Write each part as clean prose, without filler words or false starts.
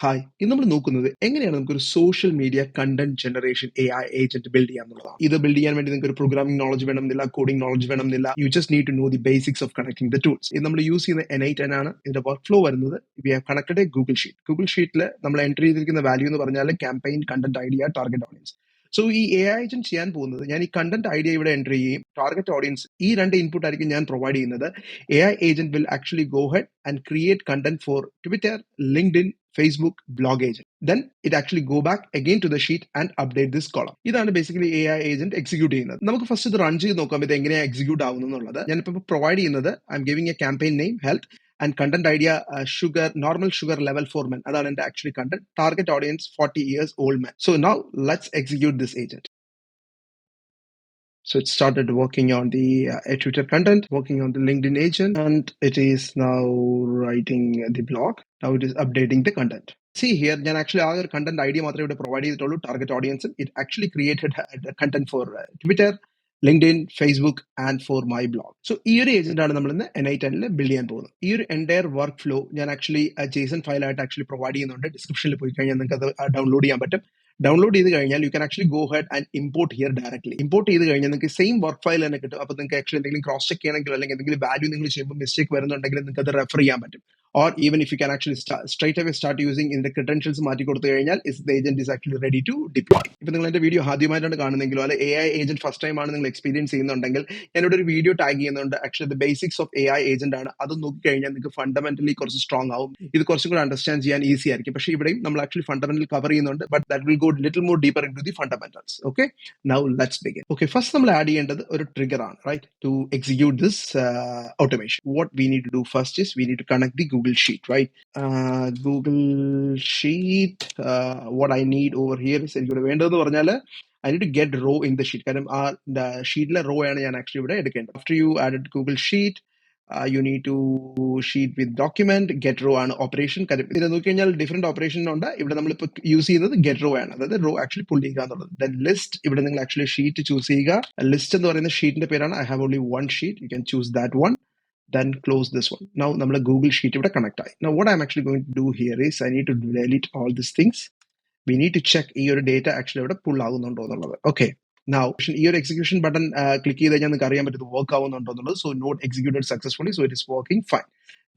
Hi, ഇന്ന് നമ്മൾ നോക്കുന്നത് എങ്ങനെയാണ് നമുക്കൊരു social media content generation AI agent build ചെയ്യാന്നുള്ളതാണ്. ഇത് ബിൽഡ് ചെയ്യാൻ വേണ്ടി നിങ്ങൾക്ക് ഒരു പ്രോഗ്രാമിംഗ് നോളജ് വേണമെന്നില്ല, കോഡിംഗ് നോളജ് വേണമെന്നില്ല. You just need to know the basics of connecting the tools. ഇത് നമ്മൾ യൂസ് ചെയ്യുന്ന N8N ആണ്. ഇതിന്റെ വർക്ക് ഫ്ലോ വരുന്നത് we have connected Google sheet. Google ഷീറ്റിൽ നമ്മൾ എൻട്രി ചെയ്തിരിക്കുന്ന വാല്യൂ എന്ന് പറഞ്ഞാൽ campaign, content idea, target audience. So ഈ AI ഏജന്റ് ചെയ്യാൻ പോകുന്നത് ഞാൻ ഈ കണ്ടന്റ് ഐഡിയ ഇവിടെ എൻട്രി ചെയ്യും, ടാർഗറ്റ് ഓഡിയൻസ് ഈ രണ്ട് ഇൻപുട്ട് ആയിരിക്കും ഞാൻ പ്രൊവൈഡ് ചെയ്യുന്നത്. AI agent will actually go ahead and create content for Twitter, LinkedIn, Facebook, blog agent. Then it actually go back again to the sheet and update this column. ഇതാണ് basically AI agent execute ചെയ്യുന്നത്. നമുക്ക് first ഇത് run ചെയ്ത് നോക്കാം ഇത് എങ്ങനെയാണ് execute ആവുന്നുള്ളത്. ഞാനിപ്പോൾ provide ചെയ്യുന്നത് I M giving A campaign name health and content idea sugar, normal sugar level 4 men. അതാണ് എൻ്റെ actually content. Target audience 40 years old men. So now let's execute this agent. So it started working on the Twitter content, working on the LinkedIn agent, and it is now writing the blog. Now it is updating the content. See here, ഞാൻ actually ആ ഒരു content idea മാത്രമേ ഇവിടെ provide ചെയ്തിട്ടുള്ളൂ. Target audience it actually created content for Twitter, LinkedIn, Facebook and for my blog. So ഈ ഒരു agent ആണ് നമ്മൾ ഇന്ന് N8N ബിൽഡ് ചെയ്യാൻ പോകുന്നത്. ഈ ഒരു എൻറ്റയർ വർക്ക് ഫ്ലോ ഞാൻ ആക്ച്വലി JSON ഫയലായിട്ട് ആക്ച്വലി പ്രൊവൈഡ് ചെയ്യുന്നുണ്ട്. ഡിസ്ക്രിപ്ഷനിൽ പോയി കഴിഞ്ഞാൽ നിങ്ങൾക്ക് അത് ഡൗൺലോഡ് ചെയ്യാൻ പറ്റും. ഡൗൺലോഡ് ചെയ്ത് കഴിഞ്ഞാൽ you can actually go head and import here directly. Import ചെയ്ത് കഴിഞ്ഞാൽ നിങ്ങൾക്ക് സെയിം വർക്ക് ഫയൽ തന്നെ കിട്ടും. അപ്പോൾ നിങ്ങൾക്ക് ആക്ച്വലി എന്തെങ്കിലും ക്രോസ് ചെക്ക് ചെയ്യണമെങ്കിലോ അല്ലെങ്കിൽ എന്തെങ്കിലും വാല്യൂ നിങ്ങൾ ചെയ്യുമ്പോൾ മിസ്റ്റേക്ക് വരുന്നുണ്ടെങ്കിൽ നിങ്ങൾക്ക് അത് റെഫർ ചെയ്യാൻ പറ്റും. Or even if you can actually straight away start using in the credentials മാറ്റി കൊടുത്തു കഴിഞ്ഞാൽ the agent is actually ready to deploy. ഇപ്പൊ നിങ്ങൾ എന്റെ വീഡിയോ ആദ്യമായിട്ടാണ് കാണുന്നെങ്കിലോ അല്ലെ AI ഏജന്റ് ഫസ്റ്റ് ടൈം ആണ് നിങ്ങൾ എക്സ്പീരിയൻസ് ചെയ്യുന്നുണ്ടെങ്കിൽ ഞാനിവിടെ ഒരു വീഡിയോ ടാഗ് ചെയ്യുന്നുണ്ട്. Actually the basics of AI agent ആണ്. അത് നോക്കിക്കഴിഞ്ഞാൽ നിങ്ങൾക്ക് ഫണ്ടമെന്റലി കുറച്ച് സ്ട്രോങ് ആവും. ഇത് കുറച്ചും കൂടെ അണ്ടർസ്റ്റാൻഡ് ചെയ്യാൻ ഈസി ആയിരിക്കും. പക്ഷേ ഇവിടെയും നമ്മൾ ആക്ച്വലി ഫണ്ടമെന്റൽ കവർ ചെയ്യുന്നുണ്ട്. But that will go little more deeper into the fundamentals. Okay, now let's begin. Okay, first നമ്മൾ ആഡ് ചെയ്യേണ്ടത് ഒരു ട്രിഗർ ആണ്, right, to execute this automation. What we need to do first is we need to connect the Google Sheet, right? Google Sheet. What I need over here is എനിക്കിവിടെ വേണ്ടതെന്ന് പറഞ്ഞാൽ I need to get row in the sheet. കാരണം ആ ഷീറ്റിലെ raw ആണ് ഞാൻ actually ഇവിടെ എടുക്കേണ്ടത്. After you added Google Sheet, you need to sheet with document. Get row ആണ് ഓപ്പറേഷൻ. കാര്യം ഇത് നോക്കിക്കഴിഞ്ഞാൽ ഡിഫറെന്റ് ഓപ്പറേഷൻ ഉണ്ട്. ഇവിടെ നമ്മളിപ്പോൾ യൂസ് ചെയ്യുന്നത് get row ആണ്, അതായത് റോ ആക്ച്വലി പുൾ ചെയ്യുക എന്നുള്ളത്. ദെൻ ലിസ്റ്റ്, ഇവിടെ നിങ്ങൾ ആക്ച്വലി ഷീറ്റ് ചൂസ് ചെയ്യുക. ലിസ്റ്റ് എന്ന് പറയുന്ന ഷീറ്റിന്റെ പേരാണ്. I have only one sheet. You can choose that one. Then close this one. Now nammal Google Sheet ഇവിടെ connect ആയി. Now what I'm actually going to do here is I need to delete all these things. We need to check ഈ ഒരു data actually ഇവിടെ pull ആകുന്നുണ്ടോ എന്നുള്ളത്. Okay, now ഈ ഒരു execution button click ചെയ്ത് കഴിഞ്ഞാൽ നിങ്ങൾക്ക് അറിയാൻ പറ്റും വർക്ക് ആവുന്നുണ്ടോ എന്നുള്ളത്. So node executed successfully, so it is working fine.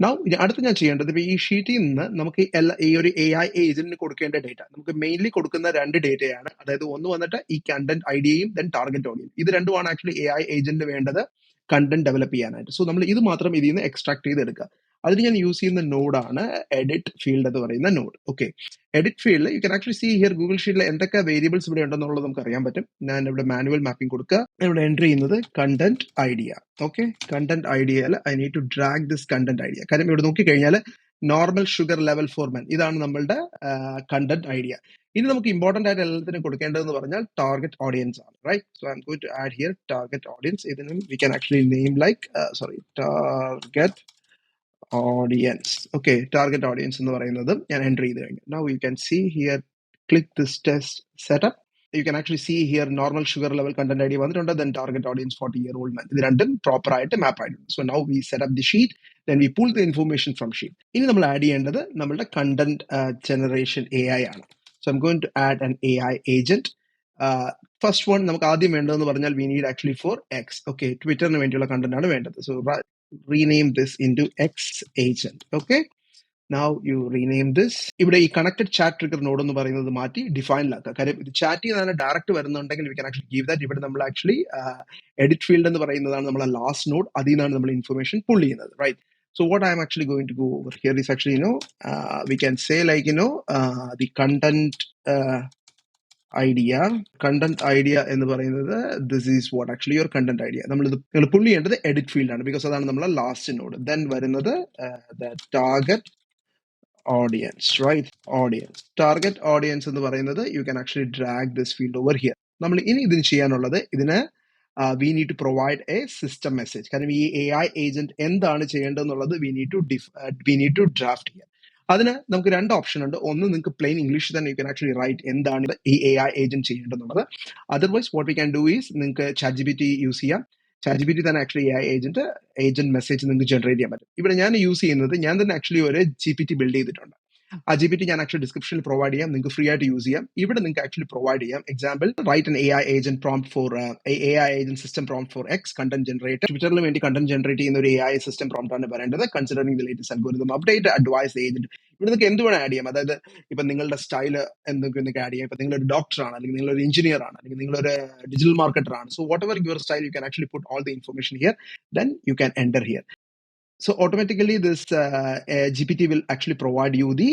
Now അടുത്ത് ഞാൻ ചെയ്യേണ്ടത് ഇപ്പൊ ഈ ഷീറ്റിൽ നിന്ന് നമുക്ക് ഈ ഒരു AI ഏജന്റിന് കൊടുക്കേണ്ട ഡേറ്റ നമുക്ക് മെയിൻലി കൊടുക്കുന്ന രണ്ട് ഡേറ്റയാണ്. അതായത് ഒന്ന് വന്നിട്ട് ഈ കണ്ടന്റ് ഐഡിയയും ദെൻ ടാർഗറ്റ് ഓഡിയൻസ്. ഇത് രണ്ടുമാണ് ആക്ച്വലി AI ഏജന്റിന് വേണ്ടത് കണ്ടന്റ് ഡെവലപ്പ് ചെയ്യാനായിട്ട്. സോ നമ്മൾ ഇത് മാത്രം ഇതിൽ നിന്ന് എക്സ്ട്രാക്ട് ചെയ്തെടുക്കുക. അതിന് ഞാൻ യൂസ് ചെയ്യുന്ന നോഡാണ് എഡിറ്റ് ഫീൽഡ് എന്ന് പറയുന്ന നോഡ്. ഓക്കെ, എഡിറ്റ് ഫീൽഡിൽ you can actually see here Google ഷീറ്റിൽ എന്തൊക്കെ വേരിയബിൾസ് ഇവിടെ ഉണ്ടെന്നുള്ളത് നമുക്ക് അറിയാൻ പറ്റും. ഞാൻ ഇവിടെ മാനുവൽ മാപ്പിംഗ് കൊടുക്കുക. ഇവിടെ എൻട്രി ചെയ്യുന്നത് കണ്ടന്റ് ഐഡിയ. ഓക്കെ, കണ്ടന്റ് ഐഡിയയിൽ I need to drag this content idea. കാര്യം ഇവിടെ നോക്കിക്കഴിഞ്ഞാൽ നോർമൽ ഷുഗർ ലെവൽ 4 men ഇതാണ് നമ്മളുടെ കണ്ടന്റ് ഐഡിയ. ഇനി നമുക്ക് ഇമ്പോർട്ടന്റ് ആയിട്ട് എല്ലാത്തിനും കൊടുക്കേണ്ടതെന്ന് പറഞ്ഞാൽ ടാർഗറ്റ് ഓഡിയൻസ് ആണ്, right? So I am going to add here target audience. ഇതിനും we can actually name like target audience. Okay, target audience എന്ന് പറയുന്നത് ഞാൻ എൻ്റർ ചെയ്ത് കഴിഞ്ഞു. Now you can see here, click this test setup. You can actually see here normal sugar level content idea വന്നിട്ടുണ്ട്. Then target audience 40-year-old men. ഇത് രണ്ടും proper ആയിട്ട് map ആയിട്ടുണ്ട്. So now we set up the sheet, then we pull the information from sheet. ഇനി നമ്മൾ add ചെയ്യേണ്ടത് നമ്മുടെ content generation AI ആണ്. So I'm going to add an AI agent. First one നമുക്ക് ആദ്യം വേണ്ടതെന്ന് പറഞ്ഞാൽ we need actually for X. Okay, ട്വിറ്ററിന് വേണ്ടിയുള്ള കണ്ടന്റ് ആണ് വേണ്ടത്. So rename this into X agent. Okay, now you rename this. ഇവിടെ ഈ കണക്റ്റഡ് ചാറ്റ് ട്രിഗർ നോഡ് എന്ന് പറയുന്നത് മാറ്റി ഡിഫൈനിലാക്കുക. കാര്യം ഇത് ചാറ്റ് ചെയ്താണ് ഡയറക്റ്റ് വരുന്നുണ്ടെങ്കിൽ we can actually give that. ഇവിടെ നമ്മൾ ആക്ച്വലി എഡിറ്റ് ഫീൽഡ് എന്ന് പറയുന്നതാണ് നമ്മളെ ലാസ്റ്റ് നോഡ്. അതിൽ നിന്നാണ് നമ്മൾ ഇൻഫർമേഷൻ പുൾ ചെയ്യുന്നത്, right? So what I'm actually going to go over here is actually, we can say like, the content idea എന്ന് പറയുന്നത് this is what actually your content idea. നിങ്ങൾ പുള്ളി ചെയ്യേണ്ടത് എഡിറ്റ് ഫീൽഡ് ആണ്, ബിക്കോസ് അതാണ് നമ്മളെ last node. Then വരുന്നത് the target audience, right? Target audience എന്ന് പറയുന്നത് you can actually drag this field over here. നമ്മൾ ഇനി ഇതിന് ചെയ്യാനുള്ളത് ഇതിന് we need to provide a system message. കാരണം ഈ AI ഏജന്റ് എന്താണ് ചെയ്യേണ്ടതെന്നുള്ളത് we need to draft here. അതിന് നമുക്ക് രണ്ട് ഓപ്ഷൻ ഉണ്ട്. ഒന്ന്, നിങ്ങൾക്ക് പ്ലെയിൻ ഇംഗ്ലീഷ് തന്നെ you can actually write എന്താണ് ഈ AI ഏജന്റ് ചെയ്യേണ്ടതെന്നുള്ളത്. Otherwise what we can do is നിങ്ങൾക്ക് ChatGPT യൂസ് ചെയ്യാം. ChatGPT തന്നെ ആക്ച്വലി AI ഏജന്റ് മെസ്സേജ് നിങ്ങൾക്ക് ജനറേറ്റ് ചെയ്യാൻ പറ്റും. ഇവിടെ ഞാൻ യൂസ് ചെയ്യുന്നത്, ഞാൻ തന്നെ ആക്ച്വലി ഒരു GPT ബിൽഡ് ചെയ്തിട്ടുണ്ട്. ആ GPT ഞാൻ ആക്ച്വലി ഡിസ്ക്രിപ്ഷനിൽ പ്രൊവൈഡ് ചെയ്യാം, നിങ്ങൾക്ക് ഫ്രീ ആയിട്ട് യൂസ് ചെയ്യാം. ഇവിടെ നിങ്ങൾക്ക് ആക്ച്വലി പ്രൊവൈഡ് ചെയ്യാം. Example, write an AI agent prompt for AI agent system prompt for X content generator. ട്വിറ്ററിന് വേണ്ടി കണ്ടന്റ് ജനറേറ്റ് ചെയ്യുന്ന ഒരു AI സിസ്റ്റം പ്രോംപ്റ്റ് ആണ് പറയേണ്ടത്. Considering the latest algorithm update advise agent. ഇവിടെ നിങ്ങൾക്ക് എന്ത് വേണം ആഡ് ചെയ്യാം. അതായത് ഇപ്പൊ നിങ്ങളുടെ സ്റ്റൈൽ എന്തൊക്കെ ആഡ് ചെയ്യാം. ഇപ്പൊ നിങ്ങളൊരു ഡോക്ടറാണ്, അല്ലെങ്കിൽ നിങ്ങളൊരു എഞ്ചിനീയർ ആണ്, അല്ലെങ്കിൽ നിങ്ങളൊരു ഡിജിറ്റൽ മാർക്കറ്റർ ആണ്. So what ever your style, U can actually puttu all the information here. Then you can enter here. So automatically this GPT will actually provide you the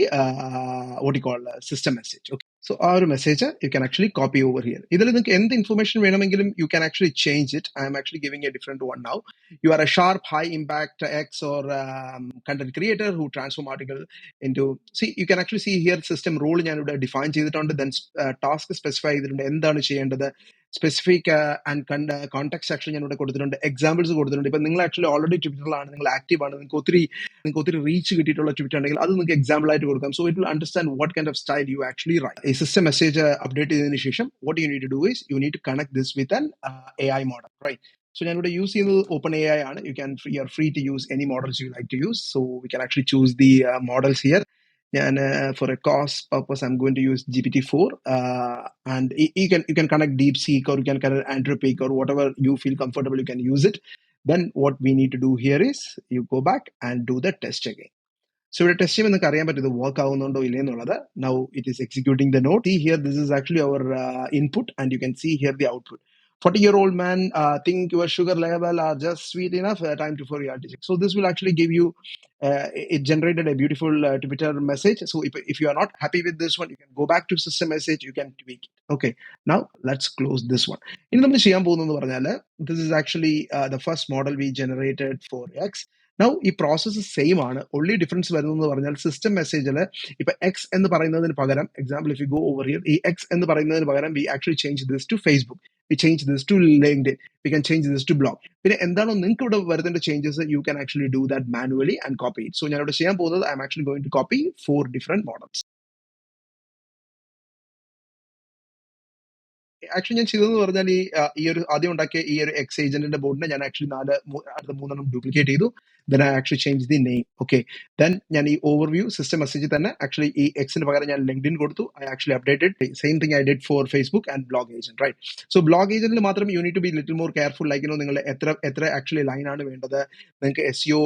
system message. Okay. So our message you can actually copy over here. Either any information you can actually change it. I am actually giving a different one now. You are a sharp, high impact X or content creator who transform article into. See, you can actually see here system role define then task specify specific and context section examples നിങ്ങൾ actually already ട്വിറ്ററിലാണ്, നിങ്ങൾ active ആണ്, നിങ്ങൾക്ക് ഒത്തിരി reach കിട്ടിയിട്ടുള്ള Twitter ഉണ്ടെങ്കിൽ അത് നിങ്ങൾക്ക് example ആയിട്ട് കൊടുക്കാം. So it will understand what kind of style you actually write. ഈ സിസ്റ്റം മെസ്സേജ് അപ്ഡേറ്റ് ചെയ്തതിനു ശേഷം what you need to do is you need to connect this with an AI model, right? So ഞാനിവിടെ use ചെയ്യുന്നത് open AI ആണ്. You are free to use any models you like to use. So we can actually choose the models here. And for a cost purpose, I'm going to use GPT-4, and you can connect DeepSeek, or you can connect Anthropic, or whatever you feel comfortable. You can use it. Then what we need to do here is you go back and do the test again. So ഇവിടെ test ചെയ്യുമ്പോൾ നിങ്ങൾക്ക് അറിയാൻ പറ്റും ഇത് work ആവുന്നുണ്ടോ ഇല്ലേ എന്നുള്ളത്. Now it is executing the node. See here, this is actually our input, and you can see here the output. 40-year-old man think your sugar level are just sweet enough. Time to for reality check. So this will actually give you. It generated a beautiful Twitter message. So if you are not happy with this one, you can go back to system message. You can tweak it. Okay. Now let's close this one. ഇനി നമ്മൾ ചെയ്യാൻ പോകുന്നതെന്ന് പറഞ്ഞാൽ this is actually the first model we generated for X. Now ഈ process same ആണ്. only difference വരുന്നതെന്ന് പറഞ്ഞാൽ system മെസ്സേജിൽ ഇപ്പൊ എക്സ് എന്ന് പറയുന്നതിന് പകരം, example if you go over here, ഈ എക്സ് എന്ന് പറയുന്നതിന് പകരം we actually change this to Facebook, we change this to LinkedIn, we can change this to blog. പിന്നെ എന്താണോ നിങ്ങൾക്ക് ഇവിടെ വരുന്ന changes you can actually do that manually and copy it. So ഞാനിവിടെ ചെയ്യാൻ പോകുന്നത് I am actually going to copy 4 different models. Actually ഞാൻ ചെയ്തതെന്ന് പറഞ്ഞാൽ ഈ ഒരു ആദ്യം ഉണ്ടാക്കിയ ഈ ഒരു എക്സ് ഏജന്റിന്റെ ബോർഡിനെ ഞാൻ ആക്ച്വലി അടുത്ത 3 ഡ്യൂപ്ലിക്കേറ്റ് ചെയ്തു. Then I actually changed the name. Okay. Then ഞാൻ ഈ ഓവർവ്യൂ സിസ്റ്റം മെസ്സേജ് തന്നെ ആക്ച്വലി ഈ എക്സിന് പകരം ഞാൻ ലിങ്ക്ഡിൻ കൊടുത്തു. I actually updated same thing I did for Facebook and blog agent, right? So blog agentൽ മാത്രം you need to be little more careful, like നിങ്ങൾ എത്ര ആക്ച്വലി ലൈൻ ആണ് വേണ്ടത്, നിങ്ങൾക്ക് SEO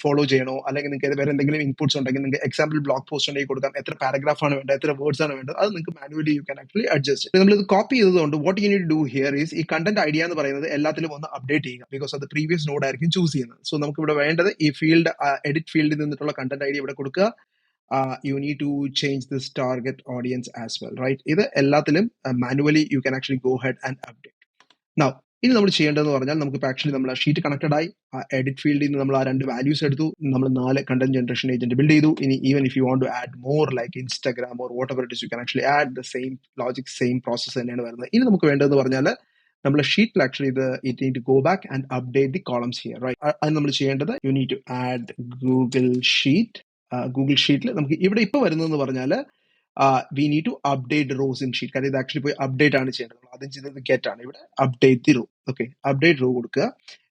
ഫോളോ ചെയ്യണോ, അല്ലെങ്കിൽ നിങ്ങൾക്ക് വേറെ എന്തെങ്കിലും ഇൻപുട്സ് ഉണ്ടെങ്കിൽ നിങ്ങൾക്ക് എക്സാമ്പിൾ ബ്ലോഗ് പോസ്റ്റ് ഉണ്ടെങ്കിൽ കൊടുക്കാം, എത്ര പാരഗ്രാഫ് ആണ് വേണ്ടത്, എത്ര വേർഡ്സ് ആണ് വേണ്ടത്, അത് നിങ്ങൾക്ക് manually you can actually adjust. നമ്മളിത് കോപ്പി ചെയ്തതുകൊണ്ട് what you need to do here is ഈ കണ്ടന്റ് ഐഡിയ എന്ന് പറയുന്നത് എല്ലാത്തിലും ഒന്ന് അപ്ഡേറ്റ് ചെയ്യുക. ബിക്കോസ് അത് പ്രീവിയസ് നോഡ് ആയിരിക്കും ചൂസ് ചെയ്യുന്നത്. സോ നമുക്ക് ഇവിടെ വേണ്ടത് ഈ ഫീൽഡ് എഡിറ്റ് ഫീൽഡിൽ നിന്നിട്ടുള്ള കണ്ടന്റ് ഐഡിയ ഇവിടെ കൊടുക്കുക. You need to change this target audience as well, right? ഇത് എല്ലാത്തിലും manually you can actually go ahead and update. Now ഇനി നമ്മൾ ചെയ്യേണ്ടതെന്ന് പറഞ്ഞാൽ നമുക്കിപ്പോൾ ആക്ച്വലി നമ്മൾ ആ ഷീറ്റ് കണക്റ്റഡ് ആയി, ആ എഡിറ്റ് ഫീൽഡിൽ നിന്ന് നമ്മൾ ആ 2 വാല്യൂസ് എടുത്തു, നമ്മൾ 4 കണ്ടന്റ് ജനറേഷൻ ഏജന്റ് ബിൽഡ് ചെയ്തു. ഇനി even if you want to add more like Instagram or whatever it is, you can actually add the same logic, same process തന്നെയാണ് വരുന്നത്. ഇനി നമുക്ക് വേണ്ടതെന്ന് പറഞ്ഞാൽ നമ്മുടെ ഷീറ്റിൽ ആക്ച്വലി ഇത് it need to go back and update the columns here, right? അത് നമ്മൾ ചെയ്യേണ്ടത് you need to add Google sheet. Google ഷീറ്റിൽ നമുക്ക് ഇവിടെ ഇപ്പോൾ വരുന്നതെന്ന് പറഞ്ഞാൽ we need to update the rows in sheet. കാരണം ഇത് ആക്ച്വലി പോയി അപ്ഡേറ്റ് ആണ് ചെയ്യേണ്ടത്. നമ്മൾ ആദ്യം ചെയ്തത് ഗെറ്റ് ആണ്. ഇവിടെ update the row. Okay, update row കൊടുക്കുക.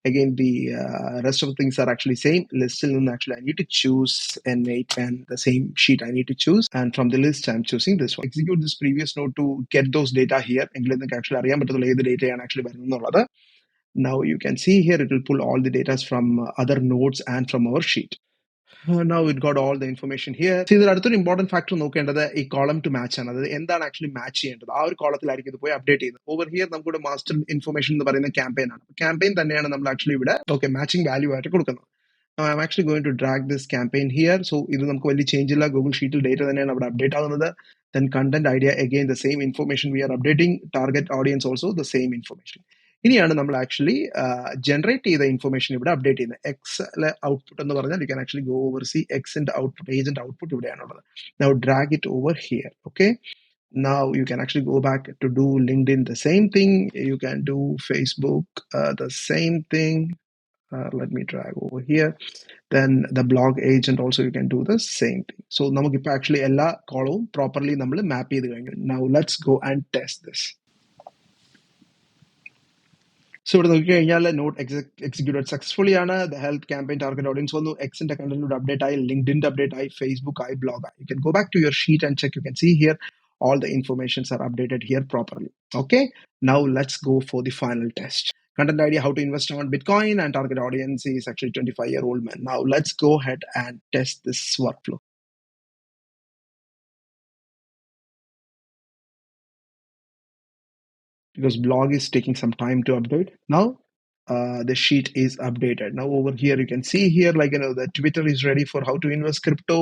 Again, the rest of the things are actually same. Listil നിന്ന് actually I need to choose N8 and the same sheet I need to choose. And from the list I'm choosing this one. Execute this previous node to get those data here. എങ്കിൽ നിങ്ങൾക്ക് actually അറിയാൻ പറ്റുള്ളൂ ഏത് ഡേറ്റയാണ് actually വരുന്നുള്ളത്. Now you can see here it will pull all the data from other nodes and from our sheet. Now it got all the information here. ഇതിൽ അടുത്തൊരു important factor നോക്കേണ്ടത് ഈ column two match ആണ്. അതായത് എന്താണ് actually match ചെയ്യേണ്ടത്, ആ ഒരു കോളത്തിലായിരിക്കും ഇത് പോയി അപ്ഡേറ്റ് ചെയ്യുന്നത്. ഓവർ ഹിയർ നമുക്കിവിടെ മാസ്റ്റർ ഇൻഫർമേഷൻ എന്ന് പറയുന്ന ക്യാമ്പയിൻ ആണ്. ക്യാമ്പയിൻ തന്നെയാണ് നമ്മൾ ആക്ച്വലി ഇവിടെ മാച്ചിങ് വാല്യൂ ആയിട്ട് കൊടുക്കുന്നത്. I am actually going to drag this campaign here. So ഇത് നമുക്ക് വലിയ ചേഞ്ച് ഇല്ല. ഗൂഗിൾ ഷീറ്റിൽ ഡേറ്റ തന്നെയാണ് അവിടെ അപ്ഡേറ്റ് ആകുന്നത്. Then content idea, again the same information we are updating. Target audience also the same information. ഇനിയാണ് നമ്മൾ ആക്ച്വലി ജനറേറ്റ് ചെയ്ത ഇൻഫർമേഷൻ ഇവിടെ അപ്ഡേറ്റ് ചെയ്യുന്നത്. എക്സിലെ ഔട്ട്പുട്ട് എന്ന് പറഞ്ഞാൽ you can actually go over see എക്സിന്റെ ഔട്ട്പുട്ട്, ഏജന്റ് ഔട്ട്പുട്ട് ഇവിടെയാണുള്ളത്. Now drag it over here. Okay, now you can actually go back to do LinkedIn, the same thing. You can do Facebook, the same thing. Let me drag over here. Then the blog agent also you can do the same thing. So നമുക്കിപ്പോൾ actually എല്ലാ കോളവും properly നമ്മൾ മാപ്പ് ചെയ്ത് കഴിഞ്ഞു. Now let's go and test this. So ഇവിടെ നോക്കിക്കഴിഞ്ഞാൽ node executed successfully ആണ്. The health campaign target audience വന്നു, എക്സിന്റെ കണ്ടന്റിലൂടെ അപ്ഡേറ്റ് ആയി, ലിങ്ക്ഡിന്റെ അപ്ഡേറ്റ് ആയി, ഫേസ്ബുക്ക് ആയി, ബ്ലോഗ് ആയി. You can go back to your sheet and check. You can see here all the informations are updated here properly. Okay, now let's go for the final test. Content idea: how to invest on Bitcoin, and target audience is actually 25-year-old men. Now let's go ahead and test this workflow. Because blog is taking some time to update. Now the sheet is updated. Now over here you can see here, like, the Twitter is ready for how to invest crypto.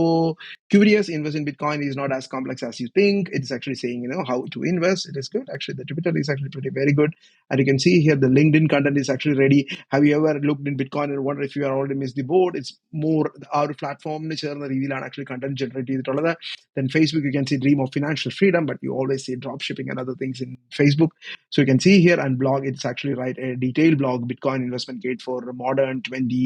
Curious, invest in Bitcoin is not as complex as you think. It's actually saying, how to invest. It is good. Actually, the Twitter is actually very good. And you can see here the LinkedIn content is actually ready. Have you ever looked in Bitcoin and wonder if you are already missed the boat? It's more our platform actually content generated. Then Facebook, you can see dream of financial freedom, but you always see drop shipping and other things in Facebook. So you can see here, and blog, it's actually a detailed blog, Bitcoin investment guide for modern 20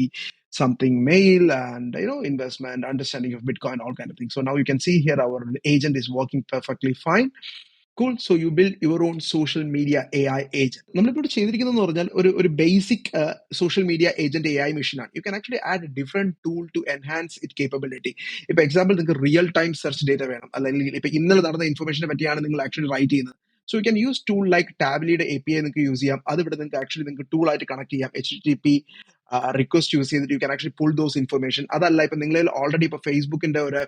something male, and investment, understanding of Bitcoin, all kind of things. So now you can see here our agent is working perfectly fine. Cool. So you build your own social media AI agent. നമ്മളിപ്പോൾ ചെയ്തിരിക്കുന്നതെന്ന് പറഞ്ഞാൽ ഒരു basic social media agent AI മെഷീനാണ്. You can actually add different tool to enhance it capability. ഇപ്പൊ example നിങ്ങൾക്ക് real time search data വേണം, അല്ലെങ്കിൽ ഇപ്പൊ ഇന്നലെ നടന്ന ഇൻഫർമേഷനെ പറ്റിയാണ് നിങ്ങൾ ആക്ച്വലി റൈറ്റ് ചെയ്യുന്നത്. So you can use tool like ടാബ്ലിയുടെ API നിങ്ങൾക്ക് യൂസ് ചെയ്യാം. അത് ഇവിടെ നിങ്ങൾക്ക് ആക്ച്വലി നിങ്ങൾക്ക് ടൂൾ ആയിട്ട് കണക്ട് ചെയ്യാം. HTTP റിക്വസ്റ്റ് യൂസ് ചെയ്തിട്ട് U can actually pull those information. അതല്ല ഇപ്പൊ നിങ്ങളിൽ ഓൾറെഡി ഇപ്പൊ ഫേസ്ബുക്കിന്റെ ഒരു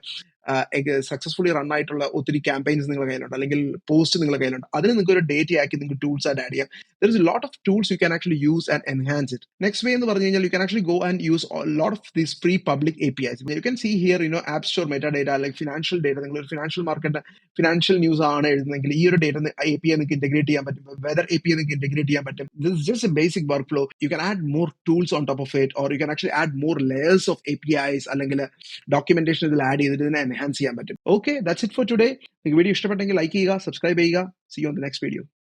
സക്സസ്ഫുള്ളി റൺ ആയിട്ടുള്ള ഒത്തിരി ക്യാമ്പയിൻസ് നിങ്ങളുടെ കയ്യിലുണ്ട്, അല്ലെങ്കിൽ പോസ്റ്റ് നിങ്ങളുടെ കയ്യിലുണ്ട്. അതിന് നിങ്ങൾക്ക് ഒരു ഡേറ്റ ആക്കി നിങ്ങൾക്ക് ടൂൾസ് ആയിട്ട് ആഡ് ചെയ്യാം. There is a lot of tools you can actually use and enhance it. Next way എന്ന് പറഞ്ഞു കഴിഞ്ഞാൽ you can actually go and use lot of these free public APIs. You can see here app store meta data, അല്ലെങ്കിൽ financial data. നിങ്ങൾ ഒരു financial market financial news ആണ് എഴുതുന്നതെങ്കിൽ ഈ ഒരു data API നിങ്ങൾക്ക് ഇന്റഗ്രേറ്റ് ചെയ്യാൻ പറ്റും. വെദർ API നിങ്ങൾക്ക് ഇന്റഗ്രേറ്റ് ചെയ്യാൻ പറ്റും. This is just A basic work flow. You can add more tools on top of it, or you can actually add more layers of APIs, അല്ലെങ്കിൽ documentation ഇതിൽ add ചെയ്തിട്ട് ഇതിനെ enhance ചെയ്യാൻ പറ്റും. Okay, that's it for today. നിങ്ങൾക്ക് video ഇഷ്ടപ്പെട്ടെങ്കിൽ like ചെയ്യുക, subscribe ചെയ്യുക. See you on the next video.